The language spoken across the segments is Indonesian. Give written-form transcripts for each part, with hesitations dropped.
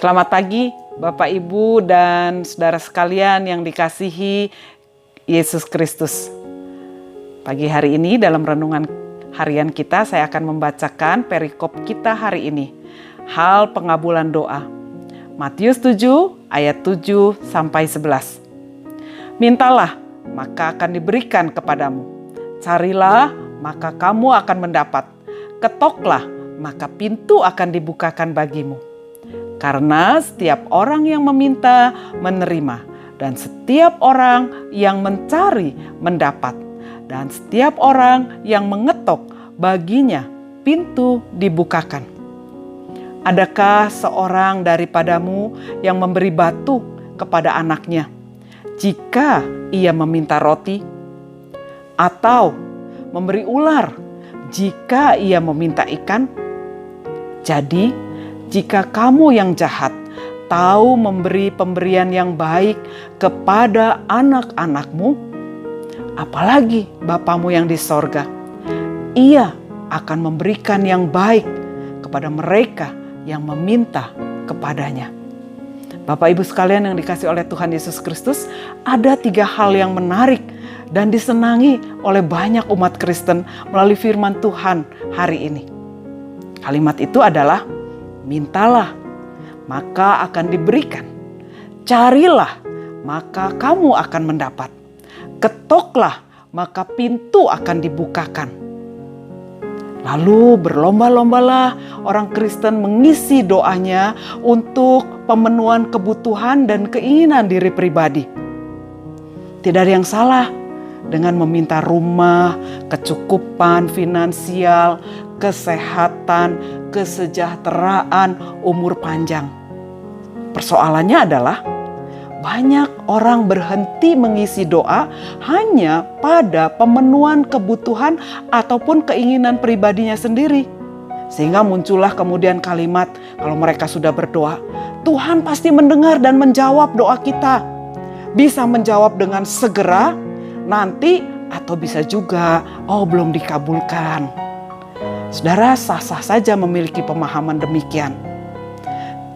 Selamat pagi Bapak Ibu dan saudara sekalian yang dikasihi Yesus Kristus. Pagi hari ini dalam renungan harian kita saya akan membacakan perikop kita hari ini. Hal pengabulan doa. Matius 7 ayat 7 sampai 11. Mintalah maka akan diberikan kepadamu. Carilah maka kamu akan mendapat. Ketoklah maka pintu akan dibukakan bagimu. Karena setiap orang yang meminta menerima, dan setiap orang yang mencari mendapat, dan setiap orang yang mengetok baginya pintu dibukakan. Adakah seorang daripadamu yang memberi batu kepada anaknya jika ia meminta roti? Atau memberi ular jika ia meminta ikan? Jadi jika kamu yang jahat tahu memberi pemberian yang baik kepada anak-anakmu, apalagi Bapamu yang di sorga, Ia akan memberikan yang baik kepada mereka yang meminta kepadanya. Bapak Ibu sekalian yang dikasihi oleh Tuhan Yesus Kristus, ada 3 hal yang menarik dan disenangi oleh banyak umat Kristen melalui firman Tuhan hari ini. Kalimat itu adalah: mintalah, maka akan diberikan. Carilah, maka kamu akan mendapat. Ketoklah, maka pintu akan dibukakan. Lalu berlomba-lombalah orang Kristen mengisi doanya untuk pemenuhan kebutuhan dan keinginan diri pribadi. Tidak ada yang salah dengan meminta rumah, kecukupan finansial, kesehatan, kesejahteraan, umur panjang. Persoalannya adalah banyak orang berhenti mengisi doa hanya pada pemenuhan kebutuhan ataupun keinginan pribadinya sendiri. Sehingga muncullah kemudian kalimat kalau mereka sudah berdoa, Tuhan pasti mendengar dan menjawab doa kita. Bisa menjawab dengan segera, nanti, atau bisa juga, belum dikabulkan. Saudara sah-sah saja memiliki pemahaman demikian.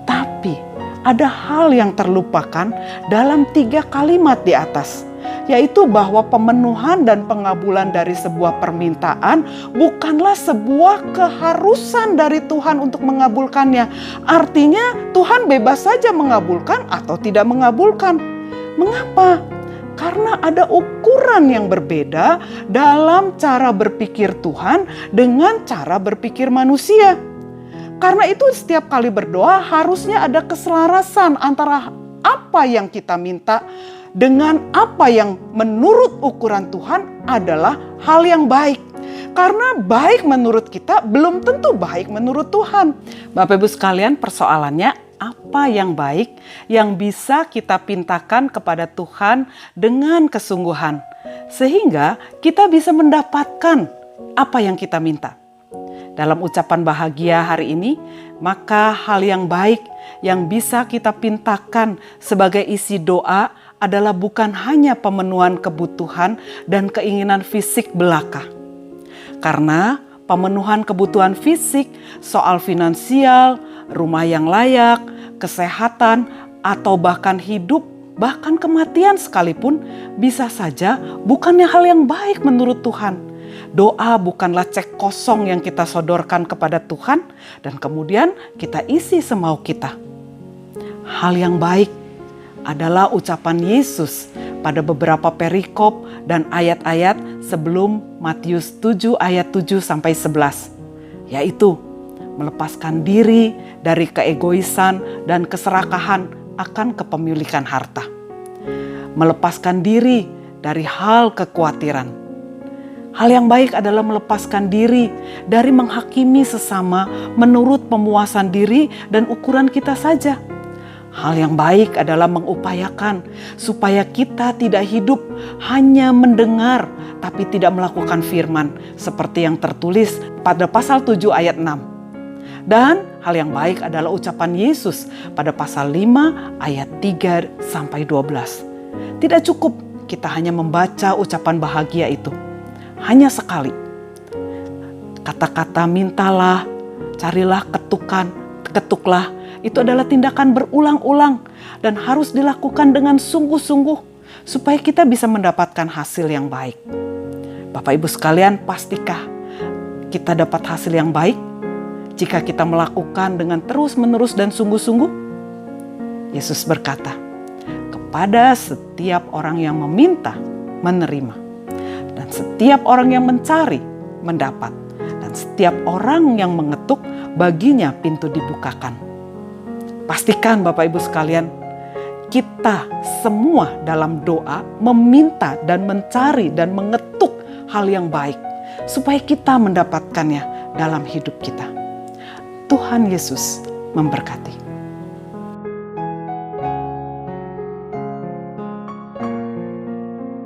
Tapi ada hal yang terlupakan dalam 3 kalimat di atas, yaitu bahwa pemenuhan dan pengabulan dari sebuah permintaan bukanlah sebuah keharusan dari Tuhan untuk mengabulkannya. Artinya Tuhan bebas saja mengabulkan atau tidak mengabulkan. Mengapa? Karena ada ukuran yang berbeda dalam cara berpikir Tuhan dengan cara berpikir manusia. Karena itu setiap kali berdoa harusnya ada keselarasan antara apa yang kita minta dengan apa yang menurut ukuran Tuhan adalah hal yang baik. Karena baik menurut kita belum tentu baik menurut Tuhan. Bapak Ibu sekalian, persoalannya apa yang baik yang bisa kita pintakan kepada Tuhan dengan kesungguhan, sehingga kita bisa mendapatkan apa yang kita minta. Dalam ucapan bahagia hari ini, maka hal yang baik yang bisa kita pintakan sebagai isi doa adalah bukan hanya pemenuhan kebutuhan dan keinginan fisik belaka. Karena pemenuhan kebutuhan fisik, soal finansial, rumah yang layak, kesehatan, atau bahkan hidup, bahkan kematian sekalipun bisa saja bukannya hal yang baik menurut Tuhan. Doa bukanlah cek kosong yang kita sodorkan kepada Tuhan dan kemudian kita isi semau kita. Hal yang baik adalah ucapan Yesus pada beberapa perikop dan ayat-ayat sebelum Matius 7 ayat 7 sampai 11, yaitu melepaskan diri dari keegoisan dan keserakahan akan kepemilikan harta. Melepaskan diri dari hal kekhawatiran. Hal yang baik adalah melepaskan diri dari menghakimi sesama menurut pemuasan diri dan ukuran kita saja. Hal yang baik adalah mengupayakan supaya kita tidak hidup hanya mendengar tapi tidak melakukan firman seperti yang tertulis pada pasal 7 ayat 6. Dan hal yang baik adalah ucapan Yesus pada pasal 5 ayat 3 sampai 12. Tidak cukup kita hanya membaca ucapan bahagia itu. Hanya sekali. Kata-kata mintalah, carilah, ketuklah Itu adalah tindakan berulang-ulang dan harus dilakukan dengan sungguh-sungguh supaya kita bisa mendapatkan hasil yang baik. Bapak Ibu sekalian, pastikah kita dapat hasil yang baik jika kita melakukan dengan terus-menerus dan sungguh-sungguh? Yesus berkata, kepada setiap orang yang meminta, menerima. Dan setiap orang yang mencari, mendapat. Dan setiap orang yang mengetuk, baginya pintu dibukakan. Pastikan Bapak Ibu sekalian, kita semua dalam doa meminta dan mencari dan mengetuk hal yang baik, supaya kita mendapatkannya dalam hidup kita. Tuhan Yesus memberkati.